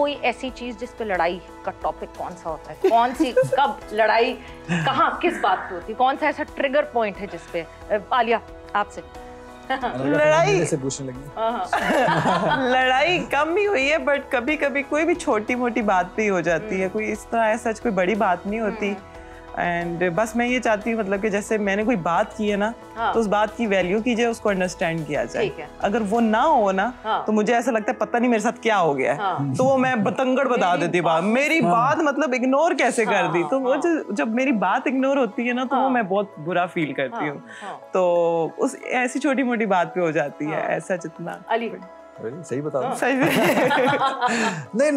कोई ऐसी चीज जिस पे लड़ाई का टॉपिक कौन सा होता है, कौन सी कब लड़ाई कहाँ किस बात पे होती है, कौन सा ऐसा ट्रिगर पॉइंट है जिसपे? आलिया आपसे। लड़ाई से पूछने लगी। लड़ाई कम ही हुई है, बट कभी कभी कोई भी छोटी मोटी बात भी हो जाती है, कोई इस तरह ऐसा कोई बड़ी बात नहीं होती। एंड बस मैं ये चाहती हूँ मतलब कि जैसे मैंने कोई बात की है ना, तो उस बात की वैल्यू कीजिए, उसको अंडरस्टैंड किया जाए। अगर वो ना हो ना, तो मुझे ऐसा लगता है पता नहीं मेरे साथ क्या हो गया है, तो वो मैं बतंगड़ बता देती बात, मेरी बात मतलब इग्नोर कैसे कर दी। तो वो जब मेरी बात इग्नोर होती है ना, तो वो मैं बहुत बुरा फील करती हूँ। तो उस ऐसी छोटी मोटी बात पे हो जाती है, ऐसा जितना। सही बता रहा नहीं,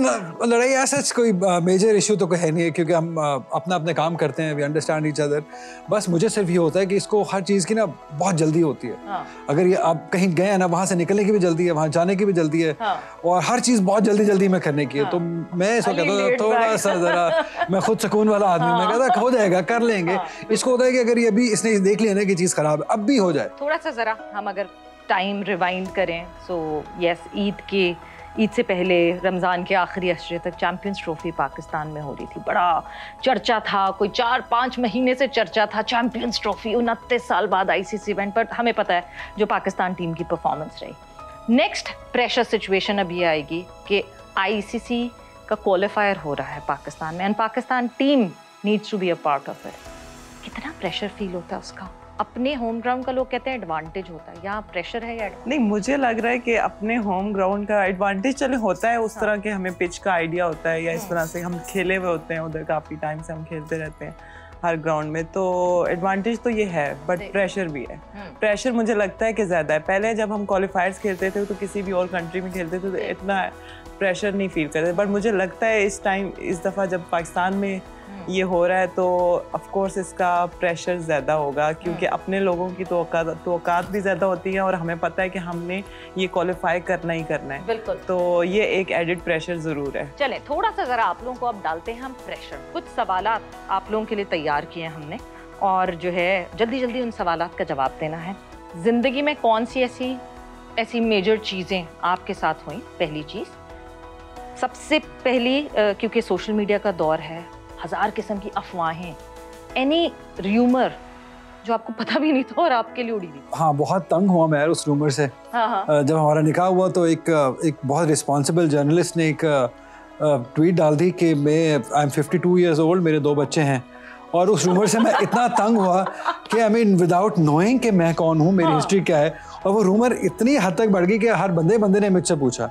लड़ाई ऐसा कोई मेजर इशू तो है नहीं है, क्योंकि हम अपना अपने काम करते हैं, वी अंडरस्टैंड ईच अदर। बस मुझे सिर्फ ये होता है कि इसको हर चीज़ की ना बहुत जल्दी होती है। अगर ये आप कहीं गए हैं ना, वहाँ से निकलने की भी जल्दी है, वहाँ जाने की भी जल्दी है, और हर चीज़ बहुत जल्दी जल्दी में करने की है। तो मैं इसको कहता हूँ थोड़ा सा ज़रा, मैं खुद सुकून वाला आदमी, मैं कहता हो जाएगा, कर लेंगे। इसको होता है कि अगर ये अभी इसने देख लिया ना कि चीज़ खराब है, अब भी हो जाए। थोड़ा सा ज़रा हम अगर टाइम रिवाइंड करें, सो यस, ईद से पहले रमज़ान के आखिरी अशरे तक चैम्पियंस ट्रॉफी पाकिस्तान में हो रही थी, बड़ा चर्चा था, कोई 4-5 महीने से चर्चा था चैम्पियंस ट्रॉफी 29 साल बाद आईसीसी इवेंट। पर हमें पता है जो पाकिस्तान टीम की परफॉर्मेंस रही। नेक्स्ट प्रेशर सिचुएशन अब ये आएगी कि आईसीसी का क्वालिफायर हो रहा है पाकिस्तान में, and Pakistan team needs to be a part of it. कितना प्रेशर फील होता है उसका? अपने होम ग्राउंड का लोग कहते हैं एडवांटेज होता है, यहाँ प्रेशर है या नहीं? मुझे लग रहा है कि अपने होम ग्राउंड का एडवांटेज चले होता है, उस तरह के हमें पिच का आइडिया होता है, या इस तरह से हम खेले हुए होते हैं उधर, काफ़ी टाइम से हम खेलते रहते हैं हर ग्राउंड में, तो एडवांटेज तो ये है, बट प्रेशर भी है। प्रेशर मुझे लगता है कि ज़्यादा है। पहले जब हम क्वालिफायर्स खेलते थे तो किसी भी और कंट्री में खेलते थे तो इतना प्रेशर नहीं फील करते, बट मुझे लगता है इस दफ़ा जब पाकिस्तान में ये हो रहा है तो ऑफ कोर्स इसका प्रेशर ज़्यादा होगा, क्योंकि अपने लोगों की तो औकात भी ज़्यादा होती है, और हमें पता है कि हमने ये क्वालिफाई करना ही करना है। बिल्कुल। तो ये एक एडिड प्रेशर ज़रूर है। चलें थोड़ा सा ज़रा आप लोगों को अब डालते हैं हम प्रेशर। कुछ सवालात आप लोगों के लिए तैयार किए हमने, और जो है जल्दी जल्दी उन सवालात का जवाब देना है। ज़िंदगी में कौन सी ऐसी मेजर चीज़ें आपके साथ हुई? पहली चीज़, सबसे पहली, क्योंकि सोशल मीडिया का दौर है, 1000 किस्म की अफवाहें, एनी र्यूमर जो आपको पता भी नहीं था और आपके लिए उड़ी थी? हाँ, बहुत तंग हुआ मैं यार उस रूमर से। जब हमारा निकाह हुआ तो एक बहुत रिस्पॉन्सिबल जर्नलिस्ट ने एक ट्वीट डाल दी कि आई एम 52 ईयर्स ओल्ड, मेरे 2 बच्चे हैं, और उस रूमर से मैं इतना तंग हुआ कि आई मीन विदाउट नोइंग कि मैं कौन हूँ, मेरी हिस्ट्री क्या है, और वो रूमर इतनी हद तक बढ़ गई कि हर बंदे ने मुझसे पूछा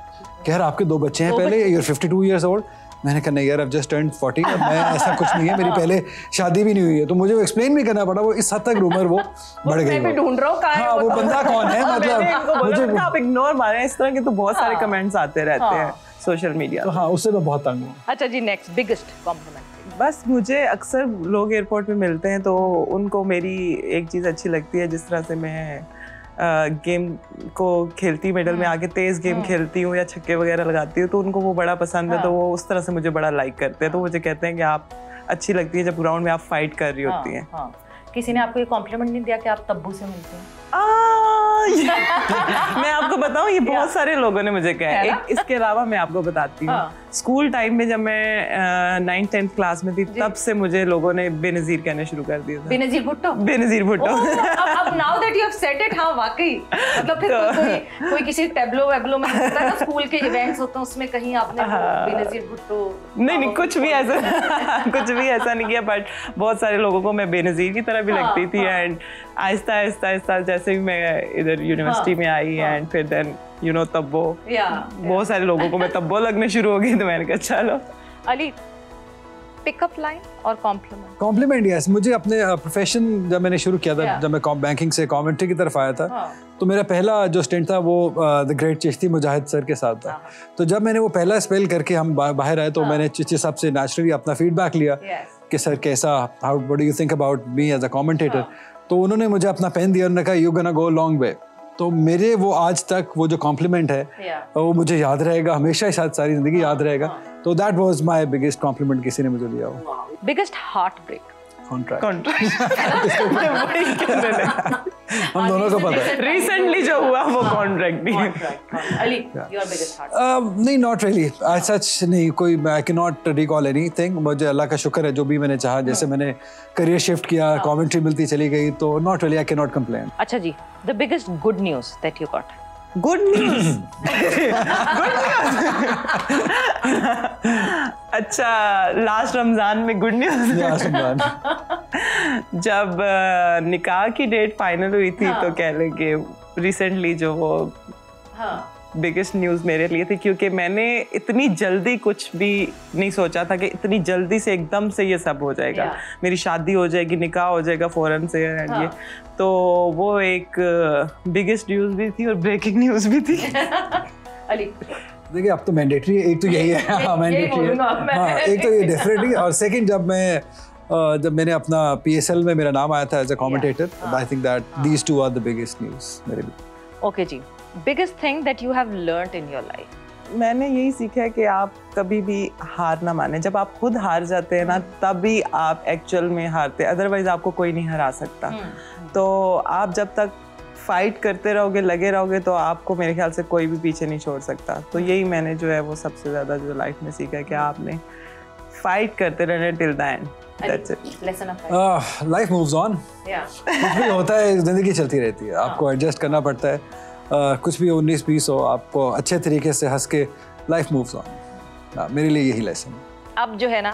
कि यार आपके 2 बच्चे हैं, पहले यू आर 52 ईयर्स ओल्ड। मैंने कहा नहीं यार, अब जस्ट टर्न 40, और मैं ऐसा कुछ नहीं है, मेरी पहले शादी भी नहीं हुई है। तो मुझे वो एक्सप्लेन भी करना पड़ा, वो इस हद तक रूमर वो बढ़ गई। मैं भी ढूंढ रहा हूँ कहाँ है वो बंदा कौन है, मतलब आप इग्नोर मारें, इस तरह के तो बहुत सारे कमेंट्स आते रहते हैं सोशल मीडिया। तो हाँ, उससे मैं बहुत तंग हूँ। अच्छा जी, नेक्स्ट बिगेस्ट कॉम्प्लीमेंट। बस मुझे अक्सर लोग एयरपोर्ट पे मिलते हैं तो उनको मेरी एक चीज़ अच्छी लगती है, जिस तरह से मैं गेम को खेलती, मिडल में आके तेज गेम खेलती हूँ या छक्के वगैरह लगाती हूँ, तो उनको वो बड़ा पसंद है। तो वो उस तरह से मुझे बड़ा लाइक करते हैं, तो मुझे कहते हैं कि आप अच्छी लगती है जब ग्राउंड में आप फाइट कर रही होती हैं। किसी ने आपको ये कॉम्प्लीमेंट नहीं दिया कि आप तब्बू से मिलती हैं? मैं आपको बताऊं, ये बहुत सारे लोगों ने मुझे कहा है। इसके अलावा मैं आपको बताती हूँ, स्कूल टाइम में जब मैं 9th-10th क्लास में थी, तब से मुझे लोगों ने बेनज़ीर कहना शुरू कर दिया था। बेनज़ीर भुट्टो? बेनज़ीर भुट्टो। अब now that you have said it, हाँ वाकई, मतलब फिर कोई किसी टैब्लो वैब्लो में होता है ना, स्कूल के इवेंट्स होते हैं, उसमें कहीं आपने बेनज़ीर भुट्टो? नहीं, कुछ भी ऐसा नहीं किया, बट बहुत सारे लोगों को मैं बेनज़ीर की तरह भी लगती थी। एंड आहिस्ता जैसे भी मैं इधर यूनिवर्सिटी में आई, एंड फिर देन यू नो तब्बो, बहुत सारे लोगों को मैं तब्बो लगने शुरू हो गई, तो मैंने कहा चलो। अली, पिकअप लाइन और कॉम्प्लीमेंट? यस, मुझे अपने प्रोफेशन जब मैंने शुरू किया था, जब मैं बैंकिंग से कमेंट्री की तरफ आया था, तो मेरा पहला जो स्टेंट था वो the great Chishti Mujahid sir के साथ था। तो जब मैंने वो पहला स्पेल करके हम बाहर आए, तो मैंने चिश्ती साहब से नेचुरली अपना फीडबैक लिया कि सर कैसा, how what do you think about me as a commentator. तो उन्होंने मुझे अपना पेन दिया, उन्होंने कहा you gonna go long way. तो मेरे वो आज तक वो जो कॉम्प्लीमेंट है वो मुझे याद रहेगा, हमेशा ही, शायद सारी जिंदगी याद रहेगा। तो that was my biggest compliment किसी ने मुझे दिया हो। Biggest heartbreak? कॉन्ट्रैक्ट। हम दोनों को पता है। रिसेंटली जो हुआ वो कॉन्ट्रैक्ट नहीं है। Ali, your biggest heart? नहीं, नॉट रियली, आई सच नहीं, कोई आई कैन नॉट रिकॉल एनीथिंग। मुझे अल्लाह का शुक्र है जो भी मैंने चाहा, जैसे मैंने करियर शिफ्ट किया, कमेंट्री मिलती चली गई, तो not really, I can not complain. अच्छा जी, the biggest good news that you got? Good news. Good news. अच्छा, लास्ट रमजान में गुड न्यूज़। जब निकाह की डेट फाइनल हुई थी, तो कह लें कि रिसेंटली जो वो बिगेस्ट न्यूज़ मेरे लिए थी, क्योंकि मैंने इतनी जल्दी कुछ भी नहीं सोचा था कि इतनी जल्दी से एकदम से ये सब हो जाएगा। मेरी शादी हो जाएगी, निकाह हो जाएगा फौरन से, ये तो वो एक बिगेस्ट न्यूज़ भी थी और ब्रेकिंग न्यूज़ भी थी। अली, देखिए अब तो मैंडेटरी एक तो यही है, हाँ मैंडेटरी है, हाँ एक तो ये डेफिनेटली, और सेकंड जब मैंने अपना PSL में मेरा नाम आया था as a commentator, I think that these two are the biggest news मेरे लिए। Okay ji, biggest thing that you have learned in your life? मैंने यही सीखा है कि आप कभी भी हार ना माने। जब आप खुद हार जाते हैं ना, तभी आप एक्चुअल में हारते, अदरवाइज आपको कोई नहीं हरा सकता। तो आप जब तक फाइट करते रहोगे, लगे रहोगे, तो आपको मेरे ख्याल से कोई भी पीछे नहीं छोड़ सकता। तो यही मैंने जो है वो सबसे ज़्यादा जो लाइफ में सीखा है कि आपने फाइट करते रहना till the end. That's it. Lesson of life. Life moves on. कुछ भी होता है, जिंदगी चलती रहती है, आपको एडजस्ट करना पड़ता है। कुछ भी 19-20 हो, आपको अच्छे तरीके से हंस के लाइफ मूव्स ऑन। मेरे लिए यही लेसन। अब जो है ना,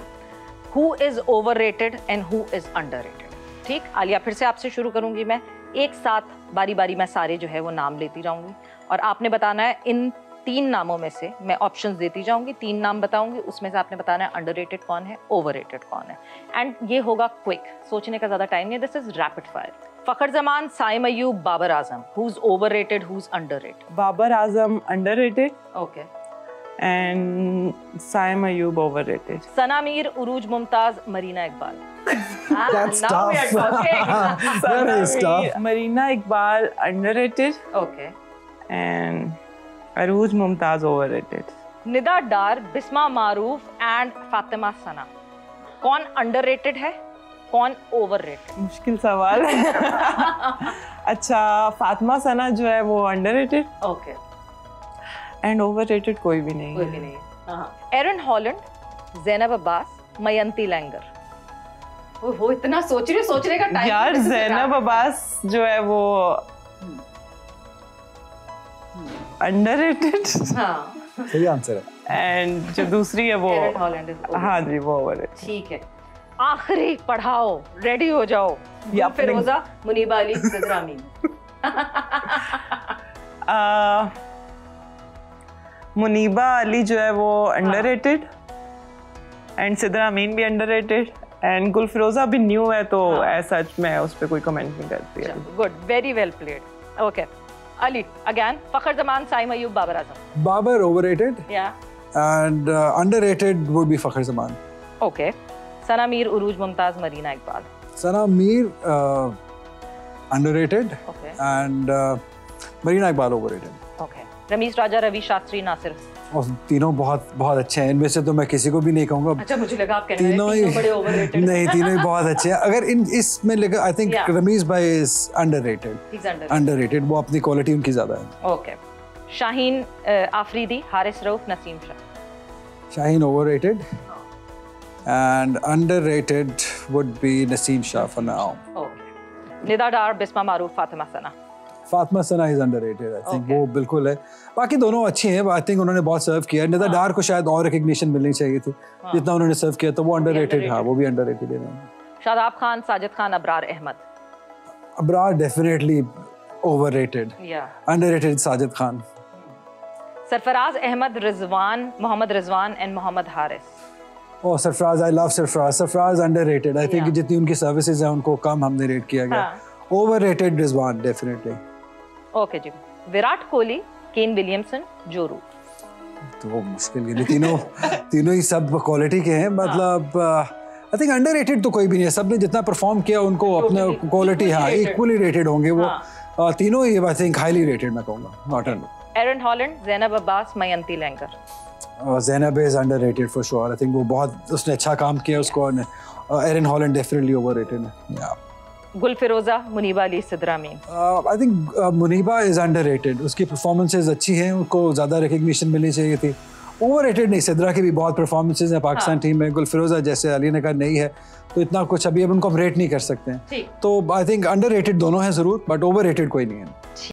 who is overrated and who is underrated? ठीक, आलिया, फिर से आपसे शुरू करूंगी मैं। एक साथ बारी बारी मैं सारे जो है वो नाम लेती जाऊंगी और आपने बताना है, इन 3 नामों में से मैं ऑप्शंस देती जाऊंगी, 3 नाम बताऊंगी, उसमें से आपने बताना है अंडररेटेड कौन है, ओवररेटेड कौन है। एंड ये होगा क्विक, सोचने का ज्यादा टाइम नहीं है, this is rapid fire. Fakhar Zaman, Saim Ayub, Babar Azam, who's overrated, who's underrated? Babar Azam underrated. Okay. And Saim Ayoub overrated. Sana Mir, Urooj Mumtaz, Marina Iqbal. That's now tough. we are talking. That is tough. Marina Iqbal underrated. Okay. And Arooj Mumtaz overrated. Nida Dar, Bismah Maroof and Fatima Sana, कौन underrated है, कौन overrated? मुश्किल सवाल है। अच्छा, फातिमा सना जो है वो अंडररेटेड। ओके। एंड ओवररेटेड कोई भी नहीं। कोई भी नहीं है। हाँ। एरन हॉलैंड, ज़ैनब अब्बास, मयंती लैंगर। वो इतना सोचने का टाइम यार, ज़ैनब अब्बास जो है वो अंडररेटेड। हाँ, सही आंसर है। एंड जो दूसरी है वो एरन हॉलैंड इज, हाँ जी, वो ओवररेटेड। ठीक है। आखिरी पढ़ाओ, रेडी हो जाओ। या फिरोजा, मुनीबा अली, सिद्रा अमीन। मुनीबा अली जो है वो अंडररेटेड एंड सिद्रा अमीन भी अंडररेटेड एंड गुलफिरोजा भी न्यू है, तो ऐसा मैं उस पर कोई कमेंट नहीं करती है। Good, very well played. Okay, Ali again, Fakhar Zaman, Saim Ayub, Babar Azam. Babar overrated. Yeah. And underrated would be Fakhar Zaman. Okay. Sana Mir, Urooj Mumtaz, Marina Iqbal. Sana Mir underrated. Okay. And Marina Iqbal overrated. Okay. Ramiz राजा, रवि शास्त्री, नासिर। और तीनों बहुत बहुत अच्छे हैं। इनमें से तो मैं किसी को भी नहीं कहूँगा। अच्छा, मुझे लगा आप कह रहे हैं तीनों बड़े ओवररेटेड। नहीं, तीनों ही बहुत अच्छे हैं। अगर इसमें लेकर आई थिंक रमीज भाई इज अंडररेटेड। अंडररेटेड, वो अपनी क्वालिटी उनकी ज्यादा है। Okay. Shaheen Afridi, Haris Rauf, Naseem Shah. Shaheen overrated and underrated would be Naseem Shah for now. Okay. Nida Dar, Bismah Maroof, Fatima Sana. Fatima Sana is underrated, I think वो बिल्कुल है। बाकी दोनों अच्छी हैं, आई थिंक उन्होंने बहुत सर्व किया है। निदा डार को शायद और रिकग्निशन मिलनी चाहिए थी, जितना उन्होंने सर्व किया, तो वो अंडररेटेड, हाँ वो भी अंडररेटेड है। Shadab Khan, Sajid Khan, Abrar Ahmed. Abrar definitely overrated, underrated Sajid Khan. Sarfaraz Ahmed, Rizwan, Mohammad Rizwan and Mohammad Haris. Oh, Sarfaraz, I love Sarfaraz. Sarfaraz underrated, I think जितनी उनकी सर्विसेज हैं उनको कम हमने रेट किया गया। Overrated Rizwan definitely. ओके जी। विराट कोहली, केन विलियमसन, जो रूट। तो वो मुश्किल है, तीनों ही सब क्वालिटी के हैं। मतलब आई थिंक अंडररेटेड तो कोई भी नहीं है। सबने जितना परफॉर्म किया उनको अपना क्वालिटी, हाँ इक्वली रेटेड होंगे वो तीनों ही। आई थिंक हाईली रेटेड मैं कहूँगा, not under. Eran Holland, Zainab Abbas, Mayanti Langer. Zainab is underrated for sure. I think वो बहुत उसने अच्छा काम किया उसको। एरन हॉलैंड डेफिनेटली ओवररेटेड है। गुलफिरोजा, मुनीबा अली, सिद्रा मीम? I think Muneeba is underrated, उसकी परफॉर्मेंसेज अच्छी हैं, उनको ज़्यादा रिकग्निशन मिलनी चाहिए थी। ओवररेटेड नहीं, सिद्रा की भी बहुत परफॉर्मेंसेज हैं पाकिस्तान टीम में। गुलफिरोजा जैसे अली ने कहा नहीं है, तो इतना कुछ अभी अब उनको हम रेट नहीं कर सकते हैं। तो आई थिंक अंडररेटेड दोनों हैं ज़रूर, बट ओवररेटेड कोई नहीं है।